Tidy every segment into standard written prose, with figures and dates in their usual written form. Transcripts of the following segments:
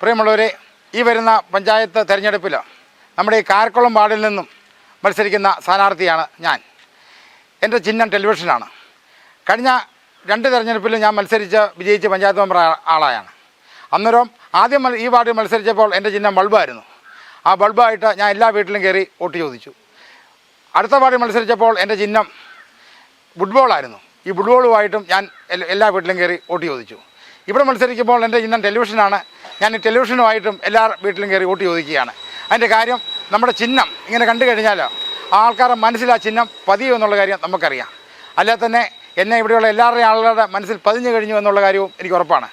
പ്രിയമുള്ളവരെ, ഈ വരുന്ന പഞ്ചായത്ത് തെരഞ്ഞെടുപ്പിൽ നമ്മുടെ ഈ കാരക്കുളം വാർഡിൽ നിന്നും മത്സരിക്കുന്ന സ്ഥാനാർത്ഥിയാണ് ഞാൻ. എൻ്റെ ചിഹ്നം ടെലിവിഷനാണ്. കഴിഞ്ഞ 2 തെരഞ്ഞെടുപ്പിലും ഞാൻ മത്സരിച്ച് വിജയിച്ച് പഞ്ചായത്ത് മെമ്പർ ആളായാണ്. അന്നേരം ആദ്യം ഈ വാർഡിൽ മത്സരിച്ചപ്പോൾ എൻ്റെ ചിഹ്നം ബൾബായിരുന്നു. ആ ബൾബായിട്ട് ഞാൻ എല്ലാ വീട്ടിലും കയറി വോട്ട് ചോദിച്ചു. അടുത്ത വാർഡിൽ മത്സരിച്ചപ്പോൾ എൻ്റെ ചിഹ്നം ഫുട്ബോളായിരുന്നു. ഈ ഫുട്ബോളുമായിട്ടും ഞാൻ എല്ലാ വീട്ടിലും കയറി വോട്ട് ചോദിച്ചു. ഇവിടെ മത്സരിക്കുമ്പോൾ എൻ്റെ ചിഹ്നം ടെലിവിഷനാണ്. ഞാൻ ഈ ടെലിവിഷനുമായിട്ടും എല്ലാ വീട്ടിലും കയറി വോട്ട് ചോദിക്കുകയാണ്. അതിൻ്റെ കാര്യം, നമ്മുടെ ചിഹ്നം ഇങ്ങനെ കണ്ടു കഴിഞ്ഞാൽ ആൾക്കാരുടെ മനസ്സിൽ ആ ചിഹ്നം പതിയും എന്നുള്ള കാര്യം നമുക്കറിയാം. അല്ലാതെ തന്നെ എന്നെ ഇവിടെയുള്ള ആളുകളുടെ മനസ്സിൽ പതിഞ്ഞു കഴിഞ്ഞു എന്നുള്ള കാര്യവും എനിക്ക് ഉറപ്പാണ്.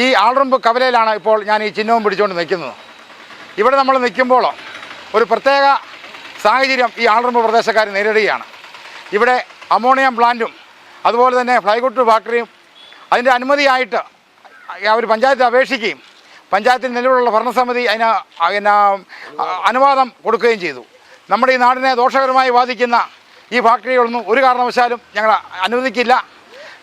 ഈ ആൾറമ്പ് കവലയിലാണ് ഇപ്പോൾ ഞാൻ ഈ ചിഹ്നവും പിടിച്ചുകൊണ്ട് നിൽക്കുന്നത്. ഇവിടെ നമ്മൾ നിൽക്കുമ്പോൾ ഒരു പ്രത്യേക സാഹചര്യം ഈ ആൾറമ്പ് പ്രദേശക്കാർ നേരിടുകയാണ്. ഇവിടെ അമോണിയം പ്ലാന്റും അതുപോലെ തന്നെ ഫ്ലൈവുഡ് ഫാക്ടറിയും അതിൻ്റെ അനുമതിയായിട്ട് അവർ പഞ്ചായത്തിൽ അപേക്ഷിക്കുകയും പഞ്ചായത്തിൽ നിലവിലുള്ള ഭരണസമിതി അതിന് അനുവാദം കൊടുക്കുകയും ചെയ്തു. നമ്മുടെ ഈ നാടിനെ ദോഷകരമായി ബാധിക്കുന്ന ഈ ഫാക്ടറികളൊന്നും ഒരു കാരണവശാലും ഞങ്ങൾ അനുവദിക്കില്ല.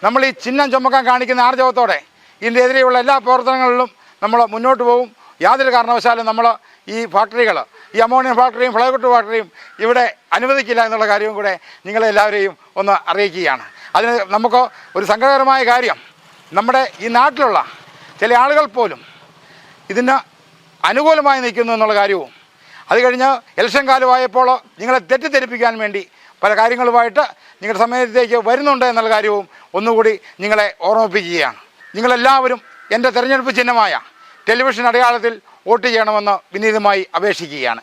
നമ്മൾ ഈ ചിഹ്നം ചുമക്കാൻ കാണിക്കുന്ന ആർജവത്തോടെ ഇതിനെതിരെയുള്ള എല്ലാ പ്രവർത്തനങ്ങളിലും നമ്മൾ മുന്നോട്ട് പോകും. യാതൊരു കാരണവശാലും നമ്മൾ ഈ ഫാക്ടറികൾ, ഈ അമോണിയം ഫാക്ടറിയും ഫ്ലൈവുഡ് ഫാക്ടറിയും ഇവിടെ അനുവദിക്കില്ല എന്നുള്ള കാര്യവും കൂടെ നിങ്ങളെല്ലാവരെയും ഒന്ന് അറിയിക്കുകയാണ്. അതിന് നമുക്ക് ഒരു സങ്കടകരമായ കാര്യം, നമ്മുടെ ഈ നാട്ടിലുള്ള ചില ആളുകൾ പോലും ഇതിന് അനുകൂലമായി നിൽക്കുന്നു എന്നുള്ള കാര്യവും, അത് കഴിഞ്ഞ് ഇലക്ഷൻ കാലമായപ്പോൾ നിങ്ങളെ തെറ്റിദ്ധരിപ്പിക്കാൻ വേണ്ടി പല കാര്യങ്ങളുമായിട്ട് നിങ്ങളുടെ സമയത്തേക്ക് വരുന്നുണ്ട് എന്നുള്ള കാര്യവും ഒന്നുകൂടി നിങ്ങളെ ഓർമ്മിപ്പിക്കുകയാണ്. നിങ്ങളെല്ലാവരും എൻ്റെ തെരഞ്ഞെടുപ്പ് ചിഹ്നമായ ടെലിവിഷൻ അടയാളത്തിൽ വോട്ട് ചെയ്യണമെന്ന് വിനീതമായി അപേക്ഷിക്കുകയാണ്.